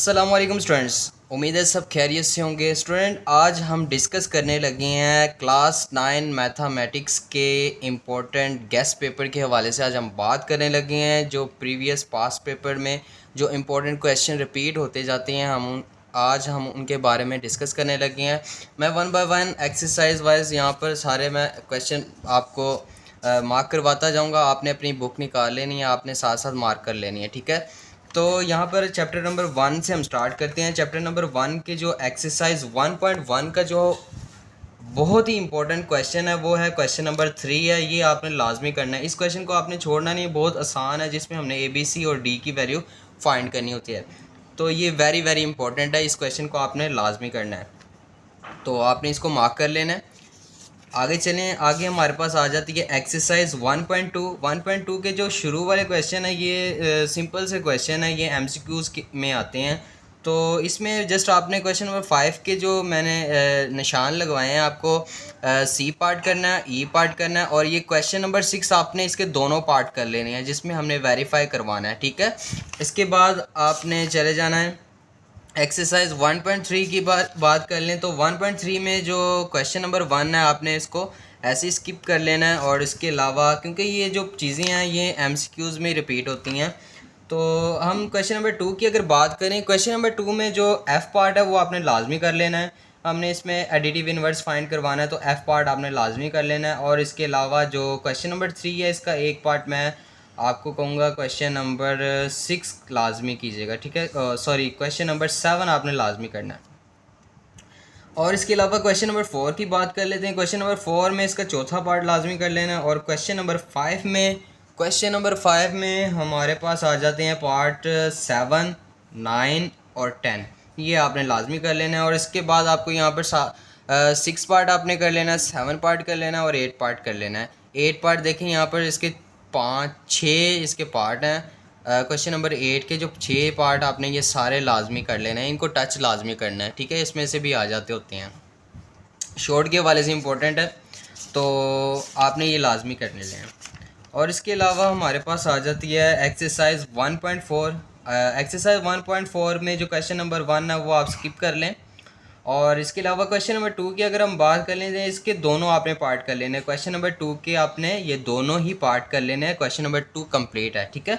अस्सलाम वालेकुम स्टूडेंट्स, उम्मीद है सब खैरियत से होंगे। स्टूडेंट, आज हम डिस्कस करने लगे हैं क्लास 9 मैथमेटिक्स के इम्पोर्टेंट गेस्ट पेपर के हवाले से। आज हम बात करने लगे हैं जो प्रीवियस पास्ट पेपर में जो इम्पोर्टेंट क्वेश्चन रिपीट होते जाते हैं, आज हम उनके बारे में डिस्कस करने लगे हैं। मैं one by one exercise wise यहाँ पर सारे मैं क्वेश्चन आपको मार्क करवाता जाऊँगा। आपने अपनी बुक निकाल लेनी है, आपने साथ साथ मार्क कर लेनी है, ठीक है। तो यहाँ पर चैप्टर नंबर 1 से हम स्टार्ट करते हैं। चैप्टर नंबर 1 के जो एक्सरसाइज 1.1 का जो बहुत ही इंपॉर्टेंट क्वेश्चन है वो है क्वेश्चन नंबर 3 है। ये आपने लाजमी करना है। इस क्वेश्चन को आपने छोड़ना नहीं, बहुत आसान है, जिसमें हमने ABC और D की वैल्यू फाइंड करनी होती है। तो ये वेरी वेरी इंपॉर्टेंट है, इस क्वेश्चन को आपने लाजमी करना है, तो आपने इसको मार्क कर लेना है। आगे चलें, आगे हमारे पास आ जाती है एक्सरसाइज 1.2 के जो शुरू वाले क्वेश्चन है ये सिंपल से क्वेश्चन है, ये MCQs में आते हैं। तो इसमें जस्ट आपने क्वेश्चन नंबर 5 के जो मैंने निशान लगवाए हैं, आपको C पार्ट करना है, E पार्ट करना है, और ये क्वेश्चन नंबर 6 आपने इसके दोनों पार्ट कर लेने हैं, जिसमें हमने वेरीफाई करवाना है, ठीक है। इसके बाद आपने चले जाना है एक्सरसाइज 1.3 की बात कर लें। तो 1.3 में जो क्वेश्चन नंबर 1 है, आपने इसको ऐसे स्किप कर लेना है। और इसके अलावा क्योंकि ये जो चीज़ें हैं ये MCQs में रिपीट होती हैं, तो हम क्वेश्चन नंबर 2 की अगर बात करें, क्वेश्चन नंबर 2 में जो F पार्ट है वो आपने लाजमी कर लेना है। हमने इसमें एडिटिव इन्वर्स फाइंड करवाना है, तो F पार्ट आपने लाजमी कर लेना है। और इसके अलावा जो क्वेश्चन नंबर 3 है, इसका एक पार्ट मैं आपको कहूँगा क्वेश्चन नंबर 6 लाजमी कीजिएगा, ठीक है। सॉरी, क्वेश्चन नंबर 7 आपने लाजमी करना है। और इसके अलावा क्वेश्चन नंबर 4 की बात कर लेते हैं। क्वेश्चन नंबर 4 में इसका चौथा पार्ट लाजमी कर लेना है। और क्वेश्चन नंबर 5 में हमारे पास आ जाते हैं पार्ट 7, 9 और 10, ये आपने लाजमी कर लेना है। और इसके बाद आपको यहाँ पर 6 पार्ट आपने कर लेना है, 7 पार्ट कर लेना है और 8 पार्ट कर लेना है। 8 पार्ट देखें यहाँ पर, इसके 5-6 इसके पार्ट हैं। क्वेश्चन नंबर 8 के जो 6 पार्ट आपने ये सारे लाजमी कर लेना है, इनको टच लाजमी करना है, ठीक है। इसमें से भी आ जाते होते हैं, शॉर्ट के वाले से इम्पोर्टेंट है, तो आपने ये लाजमी करने लें। और इसके अलावा हमारे पास आ जाती है एक्सरसाइज 1.4। एक्सरसाइज 1.4 में जो क्वेश्चन नंबर 1 है वो आप स्किप कर लें। और इसके अलावा क्वेश्चन नंबर 2 की अगर हम बात कर लें, इसके दोनों आपने पार्ट कर लेने हैं। क्वेश्चन नंबर 2 के आपने ये दोनों ही पार्ट कर लेने हैं। क्वेश्चन नंबर 2 कंप्लीट है, ठीक है।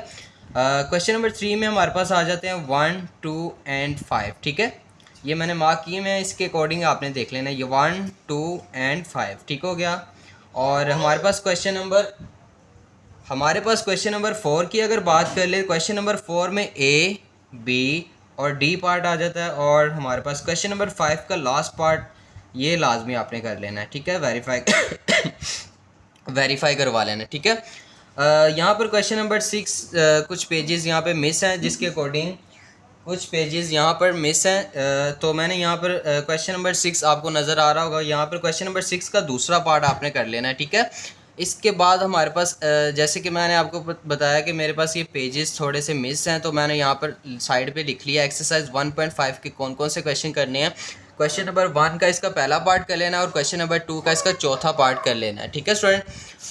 क्वेश्चन नंबर 3 में हमारे पास आ जाते हैं 1, 2 एंड 5, ठीक है। ये मैंने मार्क किए हैं, इसके अकॉर्डिंग आपने देख लेना है। ये 1, 2 एंड 5, ठीक हो गया। और हमारे पास क्वेश्चन नंबर 4 की अगर बात कर ले, क्वेश्चन नंबर 4 में A, B और D पार्ट आ जाता है। और हमारे पास क्वेश्चन नंबर 5 का लास्ट पार्ट ये लाजमी आपने कर लेना है, ठीक है। वेरीफाई करवा लेना है, ठीक है। यहाँ पर क्वेश्चन नंबर 6 कुछ पेजेस यहाँ पे मिस हैं, जिसके अकॉर्डिंग कुछ पेजेस यहाँ पर मिस हैं। तो मैंने यहाँ पर क्वेश्चन नंबर 6 आपको नज़र आ रहा होगा, यहाँ पर क्वेश्चन नंबर 6 का दूसरा पार्ट आपने कर लेना है, ठीक है। इसके बाद हमारे पास जैसे कि मैंने आपको बताया कि मेरे पास ये पेजेस थोड़े से मिस हैं, तो मैंने यहाँ पर साइड पे लिख लिया एक्सरसाइज 1.5 के कौन कौन से क्वेश्चन करने हैं। क्वेश्चन नंबर 1 का इसका पहला पार्ट कर लेना है और क्वेश्चन नंबर 2 का इसका चौथा पार्ट कर लेना है, ठीक है स्टूडेंट।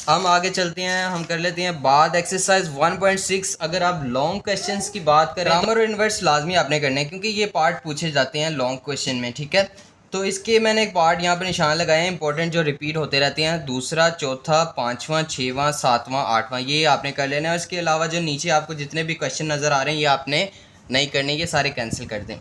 हम आगे चलते हैं, हम कर लेते हैं बाद एक्सरसाइज 1.6। अगर आप लॉन्ग क्वेश्चंस की बात करें, ग्रामर और इन्वर्स लाजमी आपने करने हैं, क्योंकि ये पार्ट पूछे जाते हैं लॉन्ग क्वेश्चन में, ठीक है। तो इसके मैंने एक पार्ट यहाँ पर निशान लगाए हैं इंपॉर्टेंट, जो रिपीट होते रहते हैं। दूसरा, चौथा, 5वां, 6वां, 7वां, 8वां, ये आपने कर लेना है। इसके अलावा जो नीचे आपको जितने भी क्वेश्चन नज़र आ रहे हैं ये आपने नहीं करने, ये सारे कैंसिल कर दें।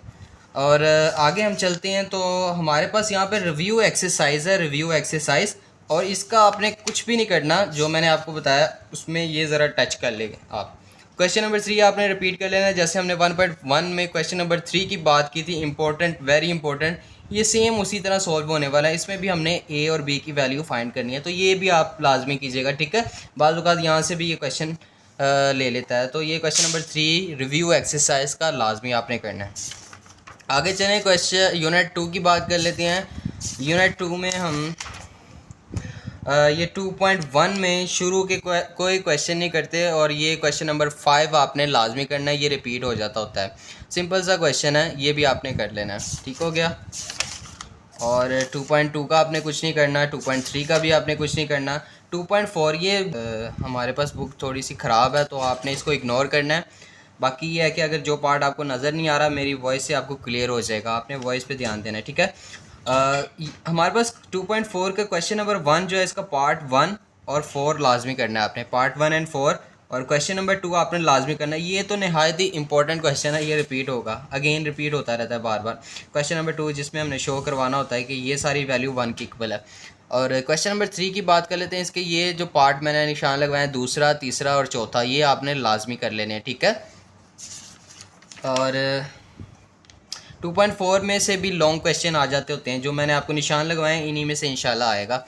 और आगे हम चलते हैं, तो हमारे पास यहाँ पे रिव्यू एक्सरसाइज है, रिव्यू एक्सरसाइज। और इसका आपने कुछ भी नहीं करना, जो मैंने आपको बताया उसमें ये ज़रा टच कर लेंगे आप। क्वेश्चन नंबर 3 आपने रिपीट कर लेना है, जैसे हमने 1.1 में क्वेश्चन नंबर 3 की बात की थी, इंपॉर्टेंट, वेरी इंपॉर्टेंट, ये सेम उसी तरह सॉल्व होने वाला है। इसमें भी हमने A और B की वैल्यू फाइंड करनी है, तो ये भी आप लाजमी कीजिएगा, ठीक है। बाज़ औक़ात यहाँ से भी ये क्वेश्चन ले लेता है, तो ये क्वेश्चन नंबर 3 रिव्यू एक्सरसाइज का लाजमी आपने करना है। आगे चलें, क्वेश्चन यूनिट 2 की बात कर लेते हैं। यूनिट 2 में हम ये 2.1 में शुरू के कोई क्वेश्चन नहीं करते, और ये क्वेश्चन नंबर 5 आपने लाजमी करना है, ये रिपीट हो जाता होता है। सिंपल सा क्वेश्चन है, ये भी आपने कर लेना है, ठीक हो गया। और 2.2 का आपने कुछ नहीं करना, 2.3 का भी आपने कुछ नहीं करना। 2.4 ये हमारे पास बुक थोड़ी सी ख़राब है, तो आपने इसको इग्नोर करना है। बाकी ये है कि अगर जो पार्ट आपको नज़र नहीं आ रहा मेरी वॉइस से आपको क्लियर हो जाएगा, आपने वॉइस पे ध्यान देना है, ठीक है। हमारे पास 2.4 का क्वेश्चन नंबर 1 जो है इसका पार्ट 1 और 4 लाजमी करना है आपने, पार्ट 1 एंड 4, और क्वेश्चन नंबर 2 आपने लाजमी करना है। ये तो नहायत ही इंपॉर्टेंट क्वेश्चन है, ये रिपीट होगा, अगेन रिपीट होता रहता है बार बार। क्वेश्चन नंबर 2 जिसमें हमने शो करवाना होता है कि ये सारी वैल्यू 1 की इक्वल है। और क्वेश्चन नंबर 3 की बात कर लेते हैं। इसके ये जो पार्ट मैंने निशान लगवाए हैं, दूसरा, तीसरा और चौथा, ये आपने लाजमी कर लेने हैं, ठीक है। और 2.4 में से भी लॉन्ग क्वेश्चन आ जाते होते हैं, जो मैंने आपको निशान लगवाए हैं इन्हीं में से इंशाल्लाह आएगा।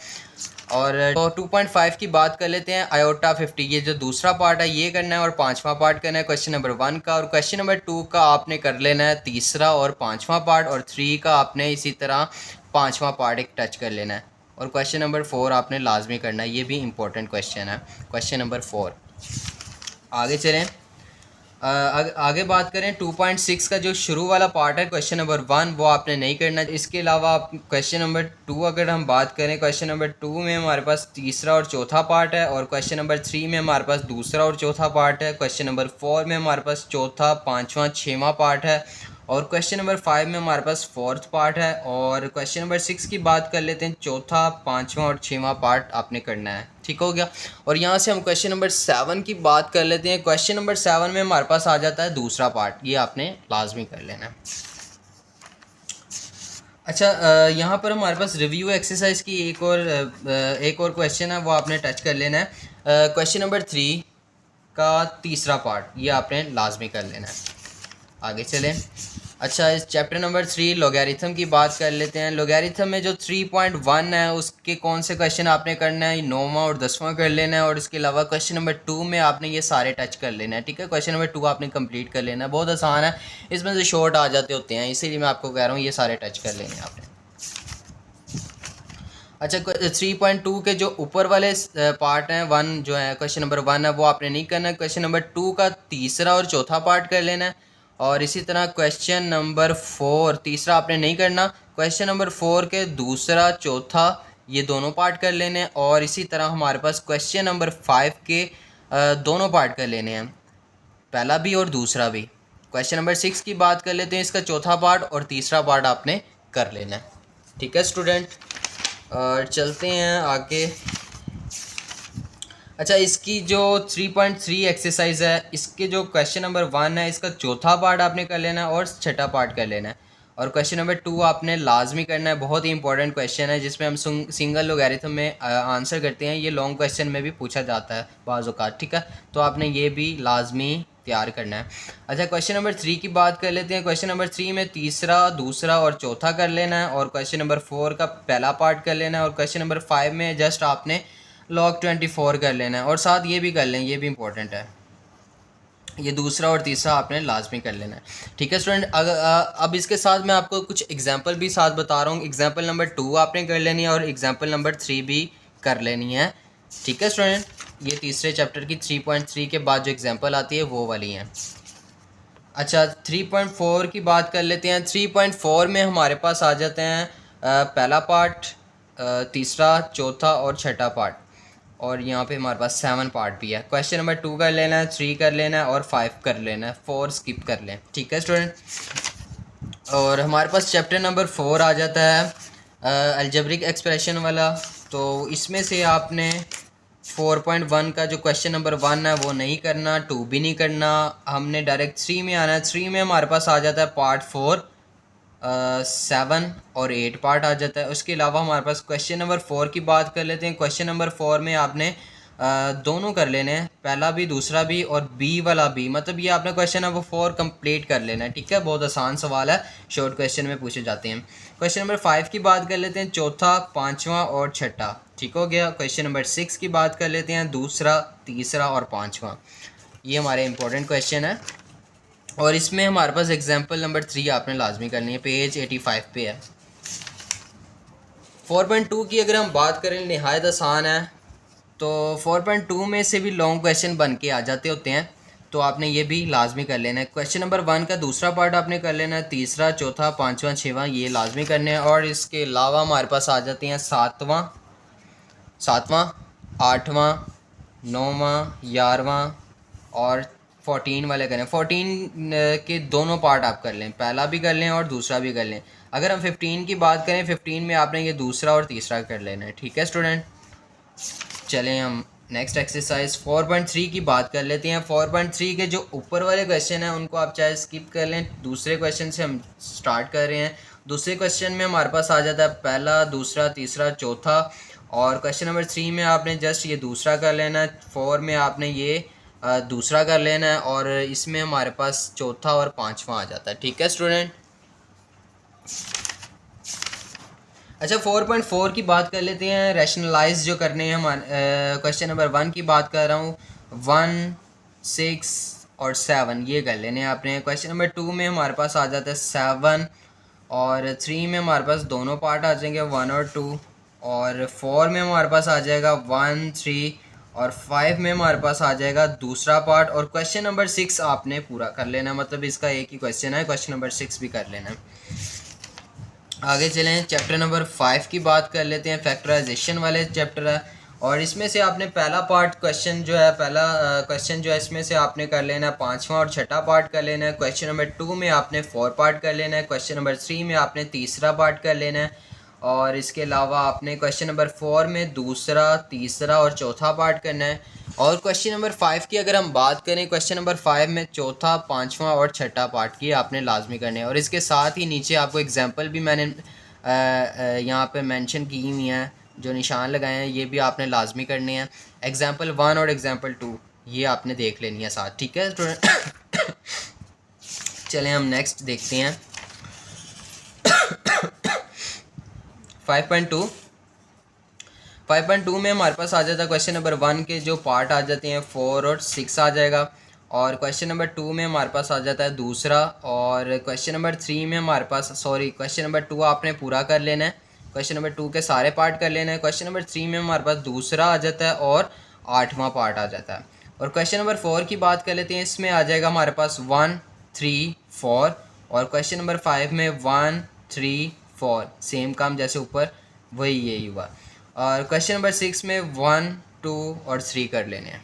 और तो 2.5 की बात कर लेते हैं। आयोटा 50, ये जो दूसरा पार्ट है ये करना है और पांचवा पार्ट करना है क्वेश्चन नंबर 1 का, और क्वेश्चन नंबर 2 का आपने कर लेना है तीसरा और पांचवा पार्ट, और 3 का आपने इसी तरह पांचवा पार्ट एक टच कर लेना है, और क्वेश्चन नंबर 4 आपने लाजमी करना है। ये भी इंपॉर्टेंट क्वेश्चन है, क्वेश्चन नंबर 4। आगे चलें, आगे बात करें 2.6 का जो शुरू वाला पार्ट है क्वेश्चन नंबर 1, वो आपने नहीं करना। इसके अलावा आप क्वेश्चन नंबर 2 अगर हम बात करें, क्वेश्चन नंबर 2 में हमारे पास तीसरा और चौथा पार्ट है, और क्वेश्चन नंबर 3 में हमारे पास दूसरा और चौथा पार्ट है, क्वेश्चन नंबर 4 में हमारे पास चौथा, पाँचवा, छठवां पार्ट है, और क्वेश्चन नंबर 5 में हमारे पास फोर्थ पार्ट है, और क्वेश्चन नंबर 6 की बात कर लेते हैं, चौथा, पाँचवा और छठवां पार्ट आपने करना है, ठीक हो गया। और यहाँ से हम क्वेश्चन नंबर 7 की बात कर लेते हैं। क्वेश्चन नंबर 7 में हमारे पास आ जाता है दूसरा पार्ट, ये आपने लाजमी कर लेना है। अच्छा, यहाँ पर हमारे पास रिव्यू एक्सरसाइज की एक और क्वेश्चन है, वो आपने टच कर लेना है। क्वेश्चन नंबर 3 का तीसरा पार्ट, ये आपने लाजमी कर लेना है। आगे चलें। अच्छा, इस चैप्टर नंबर 3 लॉगरिथम की बात कर लेते हैं। लॉगरिथम में जो 3.1 है उसके कौन से क्वेश्चन आपने करना है, 9वां और 10वां कर लेना है, और इसके अलावा क्वेश्चन नंबर 2 में आपने ये सारे टच कर लेना है, ठीक है। क्वेश्चन नंबर 2 आपने कंप्लीट कर लेना है, बहुत आसान है, इसमें से शॉर्ट आ जाते होते हैं, इसीलिए मैं आपको कह रहा हूँ ये सारे टच कर लेने हैं आपने। अच्छा, 3.2 के जो ऊपर वाले पार्ट हैं, 1 जो है क्वेश्चन नंबर 1 है, वो आपने नहीं करना है। क्वेश्चन नंबर 2 का तीसरा और चौथा पार्ट कर लेना है, और इसी तरह क्वेश्चन नंबर 4 तीसरा आपने नहीं करना, क्वेश्चन नंबर 4 के दूसरा, चौथा, ये दोनों पार्ट कर लेने हैं, और इसी तरह हमारे पास क्वेश्चन नंबर 5 के दोनों पार्ट कर लेने हैं, पहला भी और दूसरा भी। क्वेश्चन नंबर 6 की बात कर लेते हैं, इसका चौथा पार्ट और तीसरा पार्ट आपने कर लेना है, ठीक है स्टूडेंट। और चलते हैं आगे। अच्छा, इसकी जो 3.3 एक्सरसाइज है, इसके जो क्वेश्चन नंबर 1 है इसका चौथा पार्ट आपने कर लेना है और छठा पार्ट कर लेना है, और क्वेश्चन नंबर 2 आपने लाजमी करना है। बहुत ही इंपॉर्टेंट क्वेश्चन है जिसमें हम सिंगल लॉगरिथम में आंसर करते हैं, ये लॉन्ग क्वेश्चन में भी पूछा जाता है बाज़ औक़ात, ठीक है। तो आपने ये भी लाजमी तैयार करना है। अच्छा, क्वेश्चन नंबर 3 की बात कर लेते हैं। क्वेश्चन नंबर 3 में तीसरा, दूसरा और चौथा कर लेना है, और क्वेश्चन नंबर 4 का पहला पार्ट कर लेना है, और क्वेश्चन नंबर 5 में जस्ट आपने log 24 कर लेना है, और साथ ये भी कर लें, ये भी इंपॉर्टेंट है, ये दूसरा और तीसरा आपने लाजमी कर लेना है, ठीक है स्टूडेंट। अब इसके साथ मैं आपको कुछ एग्जांपल भी साथ बता रहा हूँ। एग्जांपल नंबर 2 आपने कर लेनी है और एग्जांपल नंबर 3 भी कर लेनी है, ठीक है स्टूडेंट। ये तीसरे चैप्टर की 3.3 के बाद जो एग्जांपल आती है वो वाली हैं। अच्छा, 3.4 की बात कर लेते हैं। 3.4 में हमारे पास आ जाते हैं पहला पार्ट, तीसरा, चौथा और छठा पार्ट, और यहाँ पे हमारे पास 7 पार्ट भी है। क्वेश्चन नंबर 2 कर लेना है, 3 कर लेना है और 5 कर लेना है, 4 स्किप कर लें, ठीक है स्टूडेंट। और हमारे पास चैप्टर नंबर 4 आ जाता है अलजेब्रिक एक्सप्रेशन वाला। तो इसमें से आपने 4.1 का जो क्वेश्चन नंबर 1 है वो नहीं करना, 2 भी नहीं करना, हमने डायरेक्ट 3 में आना है। 3 में हमारे पास आ जाता है पार्ट 4, 7 और 8 पार्ट आ जाता है। उसके अलावा हमारे पास क्वेश्चन नंबर 4 की बात कर लेते हैं। क्वेश्चन नंबर 4 में आपने दोनों कर लेने हैं, पहला भी दूसरा भी और बी वाला भी, मतलब ये आपने क्वेश्चन नंबर 4 कंप्लीट कर लेना है, ठीक है। बहुत आसान सवाल है, शॉर्ट क्वेश्चन में पूछे जाते हैं। क्वेश्चन नंबर 5 की बात कर लेते हैं, चौथा, पाँचवा और छठा, ठीक हो गया। क्वेश्चन नंबर 6 की बात कर लेते हैं, दूसरा, तीसरा और पाँचवा। ये हमारे इंपॉर्टेंट क्वेश्चन है, और इसमें हमारे पास एग्जाम्पल नंबर 3 आपने लाजमी करनी है, पेज 85 पे है। 4.2 की अगर हम बात करें, नहायत आसान है। तो 4.2 में से भी लॉन्ग क्वेश्चन बन के आ जाते होते हैं, तो आपने ये भी लाजमी कर लेना है। क्वेश्चन नंबर 1 का दूसरा पार्ट आपने कर लेना है, तीसरा, चौथा, पाँचवा, छठवां, ये लाजमी करने हैं। और इसके अलावा हमारे पास आ जाते हैं सातवां, 8वां, 9वां, 11वां और 14 वाले करें, 14 के दोनों पार्ट आप कर लें, पहला भी कर लें और दूसरा भी कर लें। अगर हम 15 की बात करें, 15 में आपने ये दूसरा और तीसरा कर लेना है, ठीक है स्टूडेंट। चलें हम नेक्स्ट एक्सरसाइज 4.3 की बात कर लेते हैं। 4.3 के जो ऊपर वाले क्वेश्चन हैं उनको आप चाहे स्किप कर लें, दूसरे क्वेश्चन से हम स्टार्ट कर रहे हैं। दूसरे क्वेश्चन में हमारे पास आ जाता है पहला, दूसरा, तीसरा, चौथा, और क्वेश्चन नंबर 3 में आपने जस्ट ये दूसरा कर लेना है, 4 में आपने ये दूसरा कर लेना है, और इसमें हमारे पास चौथा और पाँचवा आ जाता है, ठीक है स्टूडेंट। अच्छा 4.4 की बात कर लेते हैं। रैशनलाइज जो करने हैं हम, क्वेश्चन नंबर 1 की बात कर रहा हूँ। 1, 6 और 7 ये कर लेने हैं आपने। क्वेश्चन नंबर 2 में हमारे पास आ जाता है 7, और 3 में हमारे पास दोनों पार्ट आ जाएंगे 1 और 2, और 4 में हमारे पास आ जाएगा 1, 3, और 5 में हमारे पास आ जाएगा दूसरा पार्ट। और क्वेश्चन नंबर 6 आपने पूरा कर लेना, मतलब इसका एक ही क्वेश्चन है, क्वेश्चन नंबर 6 भी कर लेना है। आगे चलें, चैप्टर नंबर 5 की बात कर लेते हैं। फैक्टराइजेशन वाले चैप्टर है, और इसमें से आपने पहला पार्ट क्वेश्चन जो है, पहला क्वेश्चन जो है इसमें से आपने कर लेना है 5वां और छठा पार्ट कर लेना है। क्वेश्चन नंबर 2 में आपने 4 पार्ट कर लेना है। क्वेश्चन नंबर 3 में आपने तीसरा पार्ट कर लेना है, और इसके अलावा आपने क्वेश्चन नंबर 4 में दूसरा, तीसरा और चौथा पार्ट करना है। और क्वेश्चन नंबर 5 की अगर हम बात करें, क्वेश्चन नंबर 5 में चौथा, पाँचवा और छठा पार्ट की आपने लाजमी करने हैं। और इसके साथ ही नीचे आपको एग्जांपल भी मैंने यहाँ पे मेंशन की हुई हैं, जो निशान लगाए हैं, ये भी आपने लाजमी करने हैं। एग्जांपल 1 और एग्जांपल 2 ये आपने देख लेनी है साथ, ठीक है स्टूडेंट। चलें हम नेक्स्ट देखते हैं 5.2। 5.2 में हमारे पास आ जाता है क्वेश्चन नंबर 1 के जो पार्ट आ जाते हैं 4 और 6 आ जाएगा, और क्वेश्चन नंबर 2 में हमारे पास आ जाता है दूसरा, और क्वेश्चन नंबर 3 में हमारे पास क्वेश्चन नंबर 2 आपने पूरा कर लेना है, क्वेश्चन नंबर 2 के सारे पार्ट कर लेना है। क्वेश्चन नंबर 3 में हमारे पास दूसरा आ जाता है और 8वां पार्ट आ जाता है। और क्वेश्चन नंबर 4 की बात कर लेते हैं, इसमें आ जाएगा हमारे पास 1, 3, 4, और क्वेश्चन नंबर 5 में 1, 3, 4, सेम काम जैसे ऊपर वही यही हुआ। और क्वेश्चन नंबर 6 में 1, 2 और 3 कर लेने हैं।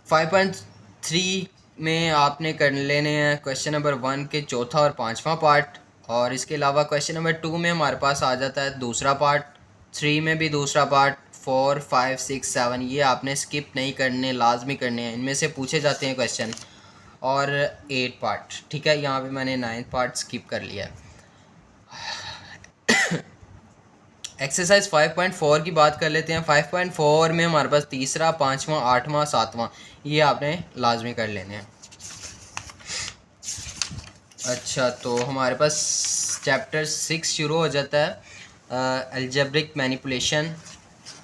5.3 में आपने कर लेने हैं क्वेश्चन नंबर 1 के चौथा और पाँचवा पार्ट, और इसके अलावा क्वेश्चन नंबर 2 में हमारे पास आ जाता है दूसरा पार्ट, 3 में भी दूसरा पार्ट, 4, 5, 6, 7 ये आपने स्किप नहीं करने, लाजमी करने हैं, इनमें से पूछे जाते हैं क्वेश्चन। और 8 पार्ट, ठीक है, यहाँ पे मैंने 9 पार्ट स्किप कर लिया है। एक्सरसाइज 5.4 की बात कर लेते हैं। 5.4 में हमारे पास तीसरा, पाँचवा, 8वां, 7वां ये आपने लाजमी कर लेने हैं। अच्छा तो हमारे पास चैप्टर 6 शुरू हो जाता है, अलजेब्रिक मैनिपुलेशन,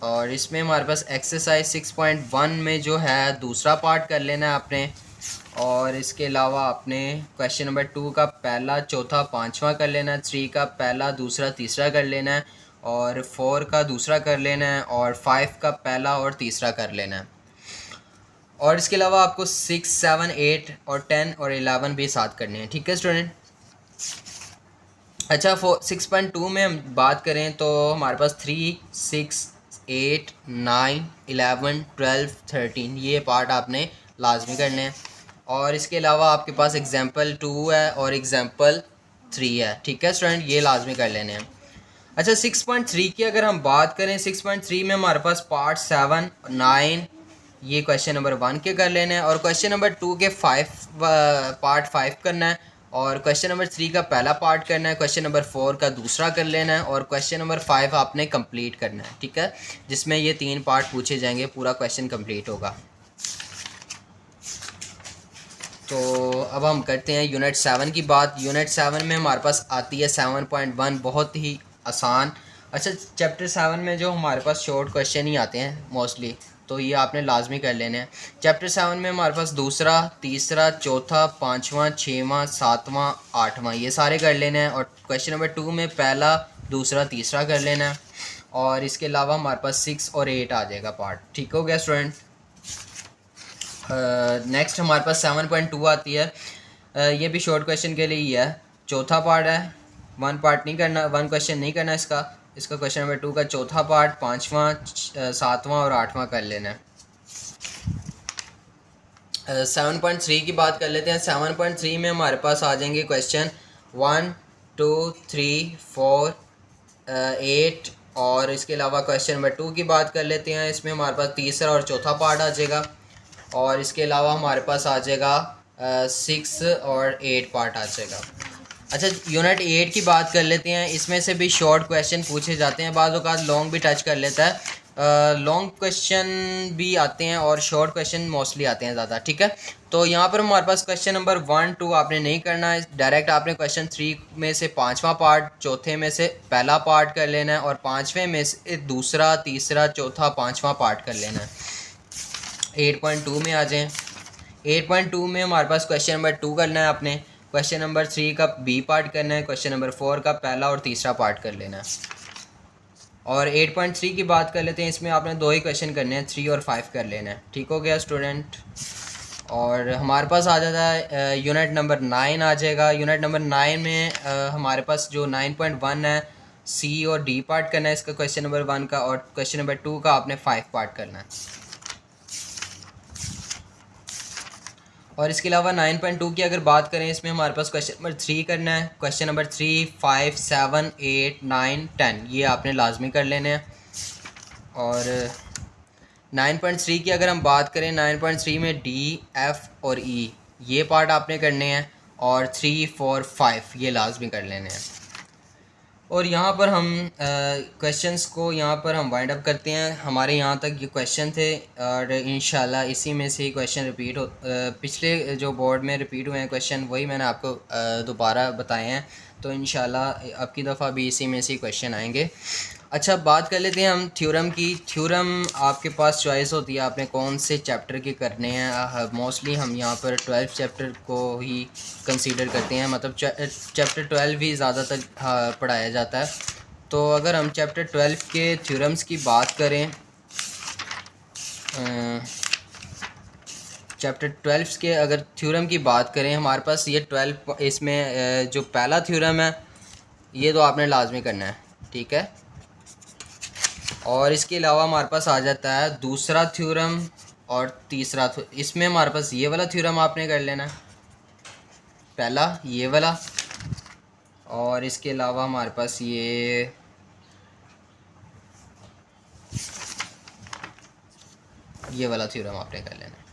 और इसमें हमारे पास एक्सरसाइज 6.1 में जो है दूसरा पार्ट कर लेना है आपने, और इसके अलावा आपने क्वेश्चन नंबर 2 का पहला, चौथा, पाँचवा कर लेना है, 3 का पहला, दूसरा, तीसरा कर लेना है, और 4 का दूसरा कर लेना है, और 5 का पहला और तीसरा कर लेना है। और इसके अलावा आपको 6, 7, 8 और 10 और 11 भी साथ करने हैं, ठीक है स्टूडेंट। अच्छा 6.2 में हम बात करें तो हमारे पास 3, 6, 8, 9, 11, 12, 13 ये पार्ट आपने लाजमी करने हैं। और इसके अलावा आपके पास एग्जाम्पल 2 है और एग्जाम्पल 3 है, ठीक है स्टूडेंट, ये लाजमी कर लेने हैं। अच्छा 6.3 की अगर हम बात करें, 6.3 में हमारे पास पार्ट 7, 9 ये क्वेश्चन नंबर 1 के कर लेने हैं, और क्वेश्चन नंबर 2 के पार्ट 5 करना है, और क्वेश्चन नंबर 3 का पहला पार्ट करना है, क्वेश्चन नंबर 4 का दूसरा कर लेना है, और क्वेश्चन नंबर 5 आपने कंप्लीट करना है, ठीक है, जिसमें ये 3 पार्ट पूछे जाएंगे, पूरा क्वेश्चन कंप्लीट होगा। तो अब हम करते हैं यूनिट 7 की बात। यूनिट 7 में हमारे पास आती है 7.1, बहुत ही आसान। अच्छा चैप्टर 7 में जो हमारे पास शॉर्ट क्वेश्चन ही आते हैं मोस्टली, तो ये आपने लाजमी कर लेने हैं। चैप्टर 7 में हमारे पास दूसरा, तीसरा, चौथा, पाँचवा, 6वां, 7वां, 8वां ये सारे कर लेने हैं, और क्वेश्चन नंबर 2 में पहला, दूसरा, तीसरा कर लेना है, और इसके अलावा हमारे पास 6 और 8 आ जाएगा पार्ट, ठीक हो गया स्टूडेंट। नेक्स्ट हमारे पास 7.2 आती है, ये भी शॉर्ट क्वेश्चन के लिए ही है, चौथा पार्ट है, 1 पार्ट नहीं करना, 1 क्वेश्चन नहीं करना इसका क्वेश्चन नंबर 2 का चौथा पार्ट, 5वां, 7वां और 8वां कर लेना है। 7.3 की बात कर लेते हैं। 7.3 में हमारे पास आ जाएंगे क्वेश्चन 1, 2, 3, 4, 8 और इसके अलावा क्वेश्चन नंबर 2 की बात कर लेते हैं। इसमें हमारे पास तीसरा और चौथा पार्ट आ जाएगा और इसके अलावा हमारे पास आ जाएगा 6 और 8 पार्ट आ जाएगा। अच्छा, यूनिट 8 की बात कर लेते हैं। इसमें से भी शॉर्ट क्वेश्चन पूछे जाते हैं, बाज़ औक़ात लॉन्ग भी टच कर लेता है। लॉन्ग क्वेश्चन भी आते हैं और शॉर्ट क्वेश्चन मोस्टली आते हैं ज़्यादा, ठीक है। तो यहाँ पर हमारे पास क्वेश्चन नंबर 1, 2 आपने नहीं करना है, डायरेक्ट आपने क्वेश्चन 3 में से 5वां पार्ट, चौथे में से पहला पार्ट कर लेना है और 5वें में से दूसरा, तीसरा, चौथा, 5वां पार्ट कर लेना है। 8.2 में आ जाएँ। 8.2 में हमारे पास क्वेश्चन नंबर 2 करना है आपने, क्वेश्चन नंबर 3 का बी पार्ट करना है, क्वेश्चन नंबर 4 का पहला और तीसरा पार्ट कर लेना है। और 8.3 की बात कर लेते हैं। इसमें आपने 2 ही क्वेश्चन करने हैं, 3 और 5 कर लेना है। ठीक हो गया स्टूडेंट। और हमारे पास आ जाता है यूनिट नंबर 9 आ जाएगा। यूनिट नंबर 9 में हमारे पास जो 9.1 है, सी और डी पार्ट करना है इसका क्वेश्चन नंबर 1 का, और क्वेश्चन नंबर 2 का आपने 5 पार्ट करना है। और इसके अलावा 9.2 की अगर बात करें, इसमें हमारे पास क्वेश्चन नंबर 3 करना है। क्वेश्चन नंबर 3, 5, 7, 8, 9, 10 ये आपने लाजमी कर लेने हैं। और 9.3 की अगर हम बात करें, 9.3 में डी, एफ़ और ई ये पार्ट आपने करने हैं और 3, 4, 5 ये लाजमी कर लेने हैं। और यहाँ पर हम क्वेश्चंस को यहाँ पर हम वाइंड अप करते हैं। हमारे यहाँ तक ये क्वेश्चन थे और इंशाल्लाह इसी में से ही क्वेश्चन रिपीट हो, पिछले जो बोर्ड में रिपीट हुए हैं क्वेश्चन वही मैंने आपको दोबारा बताए हैं। तो इंशाल्लाह अब की दफ़ा भी इसी में से ही क्वेश्चन आएंगे। अच्छा, बात कर लेते हैं हम थ्योरम की। थ्योरम आपके पास चॉइस होती है आपने कौन से चैप्टर के करने हैं। मोस्टली हम यहाँ पर 12 चैप्टर को ही कंसीडर करते हैं, मतलब चैप्टर 12 ही ज़्यादातर पढ़ाया जाता है। तो अगर हम चैप्टर 12 के थ्योरम्स की बात करें, चैप्टर 12 के अगर थ्योरम की बात करें, हमारे पास ये 12 इसमें जो पहला थ्योरम है ये तो आपने लाजमी करना है, ठीक है। और इसके अलावा हमारे पास आ जाता है दूसरा थ्योरम और तीसरा। इसमें हमारे पास ये वाला थ्योरम आपने कर लेना है, पहला ये वाला। और इसके अलावा हमारे पास ये वाला थ्योरम आपने कर लेना है,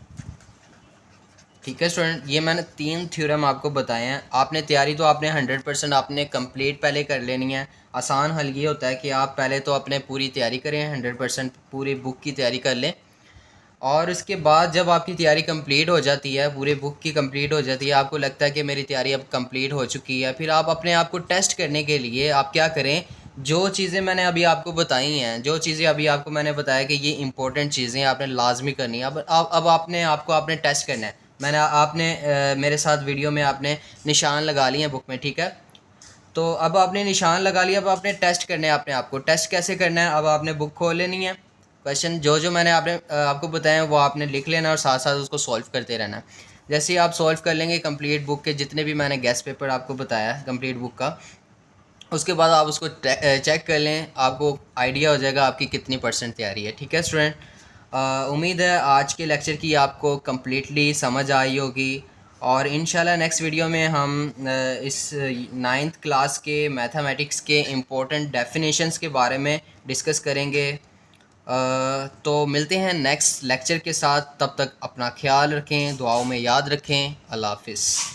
ठीक है स्टूडेंट। ये मैंने 3 थ्योरम आपको बताए हैं। आपने तैयारी तो आपने 100% आपने कंप्लीट पहले कर लेनी है। आसान हल ये होता है कि आप पहले तो अपने पूरी तैयारी करें, 100% पूरी बुक की तैयारी कर लें। और उसके बाद जब आपकी तैयारी कंप्लीट हो जाती है, पूरे बुक की कंप्लीट हो जाती है, आपको लगता है कि मेरी तैयारी अब कंप्लीट हो चुकी है, फिर आप अपने आप को टेस्ट करने के लिए आप क्या करें, जो चीज़ें मैंने अभी आपको बताई हैं, जो चीज़ें अभी आपको मैंने बताया कि ये इंपॉर्टेंट चीज़ें आपने लाजमी करनी है। अब आपने आपको आपने टेस्ट करना है। मैंने आपने मेरे साथ वीडियो में आपने निशान लगा लिए हैं बुक में, ठीक है। तो अब आपने निशान लगा लिया, अब आपने टेस्ट करने हैं अपने आप को। टेस्ट कैसे करना है, अब आपने बुक खोल लेनी है, क्वेश्चन जो मैंने आपको बताया वो आपने लिख लेना और साथ साथ उसको सॉल्व करते रहना। जैसे ही आप सॉल्व कर लेंगे कंप्लीट बुक के जितने भी मैंने गेस्ट पेपर आपको बताया कंप्लीट बुक का, उसके बाद आप उसको चेक कर लें, आपको आइडिया हो जाएगा आपकी कितनी परसेंट तैयारी है, ठीक है स्टूडेंट। उम्मीद है आज के लेक्चर की आपको कम्प्लीटली समझ आई होगी और इंशाल्लाह नेक्स्ट वीडियो में हम इस 9th क्लास के मैथमेटिक्स के इम्पोर्टेंट डेफिनेशंस के बारे में डिस्कस करेंगे। तो मिलते हैं नेक्स्ट लेक्चर के साथ, तब तक अपना ख्याल रखें, दुआओं में याद रखें। अल्लाह हाफ़िज़।